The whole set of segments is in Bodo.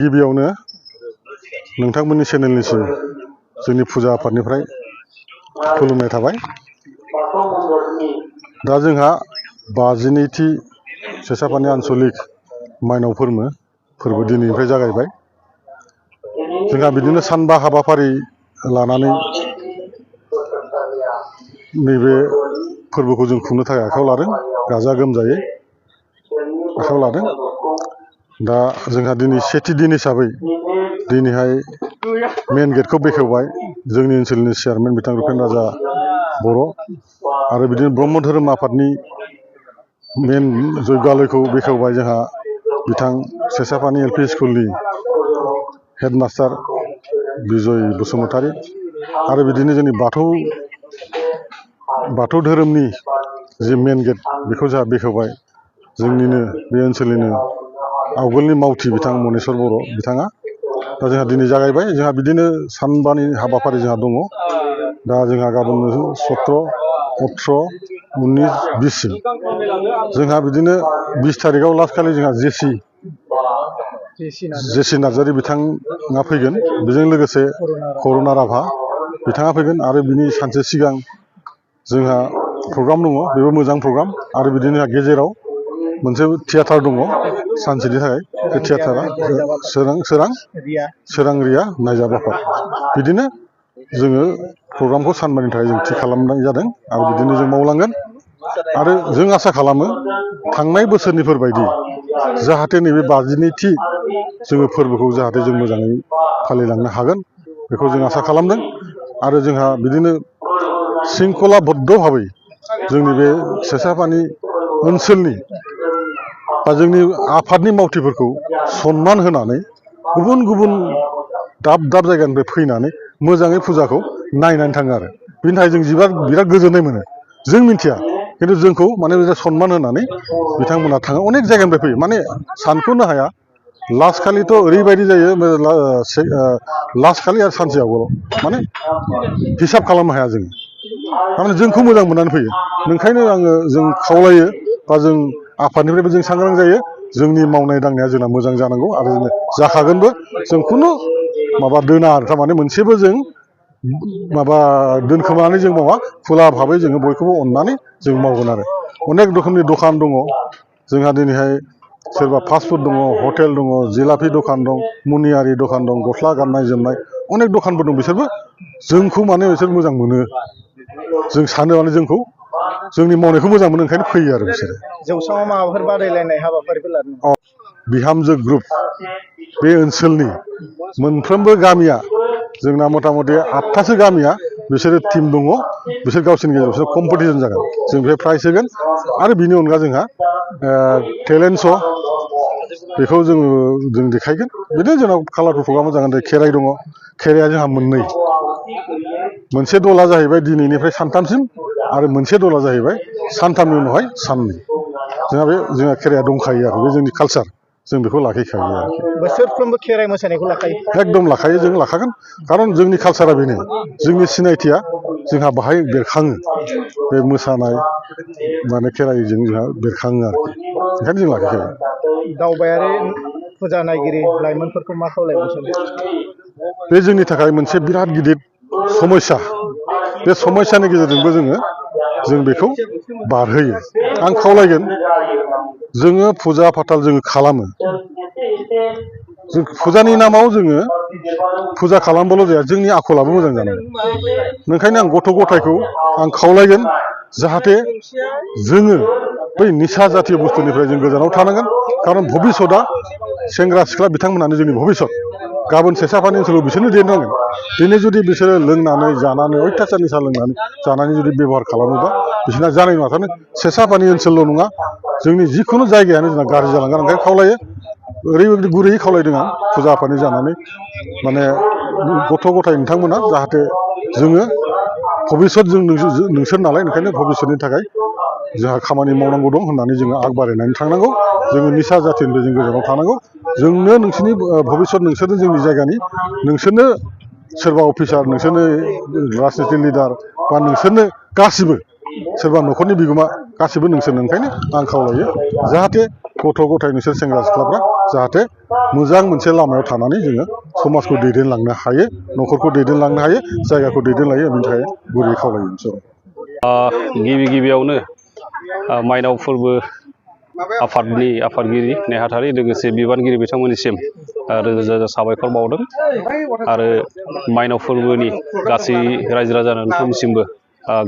गिबियावनो नोंथांमोननि चेनेलनिसिम जोंनि फुजा आफादनिफ्राय खुलुमनाय थाबाय। दा जोंहा 52थि सेसापानि आन्चलिक माइनाव फोरबो दिनैनिफ्राय जागायबाय। जोंहा बिदिनो सानबा हाबाफारि लानानै नैबे फोरबोखौ जों खुंनो थाखाय आखायाव लादों, गाजा गोमजायै आखायाव लादों। दा जोंहा दिनै सेथि दिन हिसाबै दिनैहाय मेन गेटखौ बेखेवबाय जोंनि ओनसोलनि चेयारमेन बिथां रुपेन राजा बर' आरो बिदिनो ब्रह्म धोरोम आफादनि मेन जयगालयखौ बेखेवबाय जोंहा बिथां सेसापानि एलपि स्कुलनि हेडमास्टार बिजय बसुमतारी आरो बिदिनो जोंनि बाथौ धोरोमनि जि मेन गेट बेखौ जोंहा बेखेवबाय जोंनिनो बे ओनसोलनिनो आवगोलनि मावथि बिथां मनेस्वर बर' बिथाङा। दा जोंहा दिनै जागायबाय। जोंहा बिदिनो सानबानि हाबाफारि जोंहा दङ। दा जोंहा गाबोन 17, 18, 19, 20सिम जोंहा बिदिनो 20 तारिखआव लास्ट खालि जोंहा जेसि नार्जारि बिथाङा फैगोन। बेजों लोगोसे करुना राभा बिथाङा फैगोन आरो बिनि सानसे सिगां जोंहा प्रग्राम दङ, बेबो मोजां प्रग्राम। आरो बिदिनो गेजेराव मोनसे थियाटार दङ सानसेनि थाखाय। बे थियाटारा सोरां रिया नायजाब आफाद। बिदिनो जोङो प्रग्रामखौ सानबानि थाखाय जों थि खालामनाय जादों आरो बिदिनो जों मावलांगोन। आरो जों आसा खालामो थांनाय बोसोरनिफोर बायदि जाहाथे नैबे 52थि जोङो फोरबोखौ जाहाथे जों मोजाङै फालिलांनो हागोन, बेखौ जों आसा खालामदों। आरो जोंहा बिदिनो शृंखलाबद्ध भाबै जोंनि बे सेसापानि ओनसोलनि बा जोंनि आफादनि मावथिफोरखौ सनमान होनानै गुबुन गुबुन दाब दाब जायगानिफ्राय फैनानै मोजाङै फुजाखौ नायनानै थाङो आरो बिनि थाखाय जों बिराद गोजोननाय मोनो। जों मिथिया खिन्थु जोंखौ माने सनमान होनानै बिथांमोना थाङो। अनेक जायगानिफ्राय फैयो, माने सानख'नो हाया। लास्ट खालिथ' ओरैबायदि जायो, लास्ट खालि आरो सानसे आवगोलाव माने हिसाब खालामनो हाया जोङो। थारमाने जोंखौ मोजां मोननानै फैयो। ओंखायनो जों खावलायो बा जों आफादनिफ्रायबो जों सांग्रां जायो। जोंनि मावनाय दांनाया जोंना मोजां जानांगौ आरो जों जाखागोनबो। जों खुनु माबा दोना आरो थारमाने मोनसेबो जों माबा दोनखोमानानै जों मावा, खुला भाबै जोङो बयखौबो अननानै जों मावगोन आरो। अनेक रोखोमनि दखान दङ जोंहा दिनैहाय। सोरबा फास्टफुड दङ, हटेल दङ, जिलापि दखान दं, मुनियारि दखान दं, गस्ला गाननाय जोमनाय अनेक दखानफोर दं। बिसोरबो जोंखौ माने बिसोर मोजां मोनो। जों सानो माने जोंखौ जोंनि मावनायखौ मोजां मोनो, ओंखायनो फैयो आरो बिसोरो। जौसाङाव माबाफोर बादायलायनाय हाबाफारिफोर लादों? बिहामजो ग्रुप बे ओनसोलनि मोनफ्रोमबो गामिया जोंना मथा मथि 8थासो गामिया बिसोरो टिम दङ। बिसोर गावसोरनि गेजेराव बिसोर कम्पिटिसन जागोन। जों बेहाय प्राइज होगोन। आरो बिनि अनगा जोंहा टेलेन्ट श' बेखौ जों देखायगोन। बिदिनो जोंनाव कालारफुल प्रग्रामा जागोन। खेराइ दङ। खेराइया जोंहा मोननै, मोनसे दला जाहैबाय दिनैनिफ्राय सानथामसिम आरो मोनसे दला जाहैबाय सानथामनि उनावहाय साननै। जोंहा खेराइया दंखायो आरो बे जोंनि कालचार, जों बेखौ लाखिखायो आरोखि। बोसोरफ्रोमबो खेराइ मोसानायखौ लाखायो? एकदम लाखायो, जों लाखागोन। खारन जोंनि कालचारा बेनो, जोंनि सिनायथिया जोंहा बाहाय बेरखाङो। बे मोसानाय माने खेराइजों जोंहा बेरखाङो आरोखि, ओंखायनो जों लाखिखायो। दावबायारि फुजा नायगिरि लाइमोनफोरखौ मा खावलायनो? बे जोंनि थाखाय मोनसे बिराद गिदिर समस्या। बे समस्यानि गेजेरजोंबो जों बेखौ बारहोयो। आं खावलायगोन, जोङो फुजा फाथाल जोङो खालामो। जों फुजानि नामाव जोङो फुजा खालामबाल' जाया, जोंनि आखलाबो मोजां जानांगोन। ओंखायनो आं गथ' गथायखौ आं खावलायगोन जाहाथे जोङो बै निसा जातिय बुस्थुनिफ्राय जों गोजानाव थानांगोन। खारन भबिसतआ सेंग्रा सिख्ला बिथांमोनानो जोंनि भबिसत। गाबोन सेसापानि ओनसोलाव बिसोरनो देरनांगोन। दिनै जुदि बिसोरो लोंनानै जानानै अयथासार निसा लोंनानै जानानै जुदि बेब'हार खालामोबा बिसोरना जानाय नङा। थारमाने सेसापानि ओनसोलल' नङा, जोंनि जिखुनु जायगायानो जोंना गाज्रि जालांगोन। ओंखायनो खावलायो, ओरैबायदि गुरैयै खावलायदों आं फुजा आफादनि जानानै, माने गथ' गथाय नोंथांमोना जाहाथे जोङो भबिसत जों नोंसोर नालाय, ओंखायनो भबिसतनि थाखाय जोंहा खामानि मावनांगौ दं होननानै जोङो आग बारायनानै थांनांगौ। जोङो निसा जातिनिफ्राय जों गोजानाव थानांगौ। जोंनो नोंसोरनि भबिसत, नोंसोरनो जोंनि जायगानि, नोंसोरनो सोरबा अफिसार, नोंसोरनो राजनिति लिडार बा नोंसोरनो गासिबो सोरबा न'खरनि बिगोमा गासिबो नोंसोरनो। ओंखायनो आं खावलायो जाहाथे गथ' गथाय नोंसोर सेंग्रा सिख्लाफ्रा जाहाथे मोजां मोनसे लामायाव थानानै जोङो समाजखौ दैदेनलांनो हायो न'खरखौ दैदेनलांनो हायो जायगाखौ दैदेनलायो बेनि थाखाय गुरैयै खावलायो गिबियावनो माइनाव फोरबो आफादनि आफादगिरि नेहाथारि लोगोसे बिबानगिरि बिथांमोननिसिम रोजा रोजा साबायखर बावदों आरो माइनाव फोरबोनि गासै रायजो राजा नोंथांमोननिसिमबो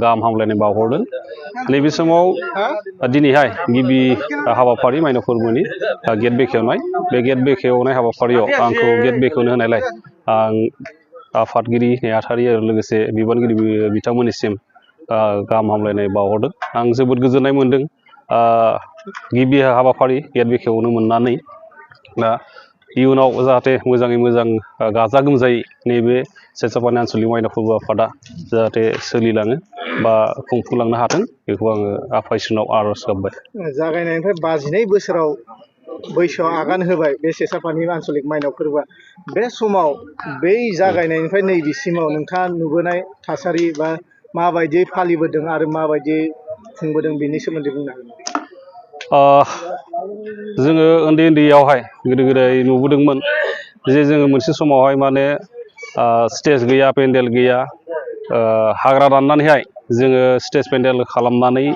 गाहाम हामलायनाय बावहरदों नैबे समाव दिनैहाय गिबि हाबाफारि माइनाव फोरबोनि गेट बेखेवनाय बे गेट बेखेवनाय हाबाफारियाव आंखौ गेट बेखेवनो होनायलाय आं आफादगिरि नेहाथारि आरो लोगोसे बिबानगिरि बिथांमोननिसिम गाहाम हामलायनाय बावहरदों आं जोबोद गोजोननाय मोनदों गिबि हाबाफारि गेट बेखेवनो मोननानै इयुनाव जाहाथे मोजाङै मोजां गाजा गोमजायै नैबे सेसापानि आनसलिक माइनाव फोरबो आफादा जाहाथे सोलिलाङो बा खुंफुंलांनो हाथों बेखौ आङो आफा इसोरनाव आर'ज गाबबाय जागायनायनिफ्राय 52 बोसोराव बैसोआव आगान होबाय बे सेसापानि आनसलिक माइनाव फोरबोआ बे समाव बै जागायनायनिफ्राय नैबेसिमाव नोंथाङा नुबोनाय थासारि बा माबायदि फालिबोदों आरो माबायदि खुंबोदों बेनि सोमोन्दै बुंनो हागोन जोङो उन्दै उन्दैयावहाय गोदो गोदाय नुबोदोंमोन जे जोङो मोनसे समावहाय माने स्टेज गैया पेन्डेल गैया हाग्रा दाननानैहाय जोङो स्टेज पेन्डेल खालामनानै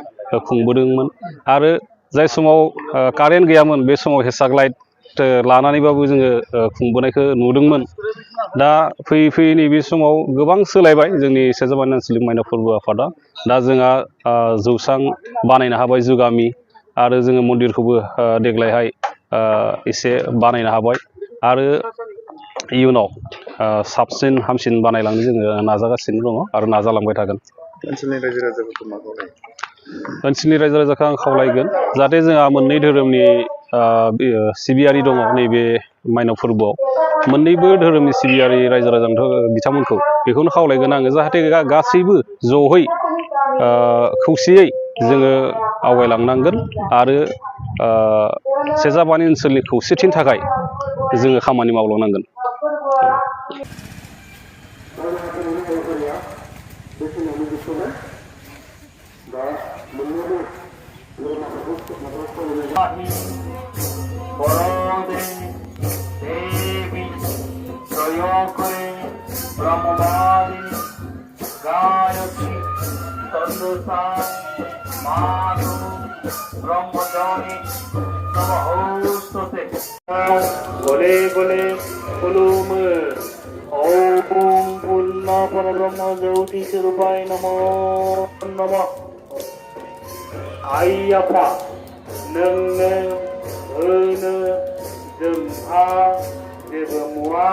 खुंबोदोंमोन आरो जाय समाव कारेन्ट गैयामोन बे समाव हेसाक लाइट लानानैबाबो जोङो खुंबोनायखौ नुदोंमोन दा फैयै फैयै नैबे समाव गोबां सोलायबाय जोंनि सेसापानि आनसलिक माइनाव फोरबो आफादा दा जोंहा जौस्रां बानायनो हाबाय जुगामि आरो जोङो मन्दिरखौबो देग्लायहाय एसे बानायनो हाबाय आरो इयुनाव साबसिन हामसिन बानायलांनो जोङो नाजागासिनो दङ आरो नाजालांबाय थागोन ओनसोलनि रायजो राजाफोरखौ मा खावलायो ओनसोलनि रायजो राजाखौ आं खावलायगोन जाहाथे जोंहा मोननै धोरोमनि सिबियारि दङ नैबे माइनाव फोरबोआव मोननैबो धोरोमनि सिबियारि रायजो राजा बिथांमोनखौ बेखौनो खावलायगोन आङो जाहाथे गासैबो जयै खौसेयै जोङो आवगायलांनांगोन आरो सेसापानि ओनसोलनि खौसेथिनि थाखाय जोङो खामानि मावलांनांगोन गले गले खुलुमो ओम पुर्ण परब्रह्म ज्योति स्वरूपाय नमो नमः आइ आफा नोंनो होनो जोंहा जेबो मुवा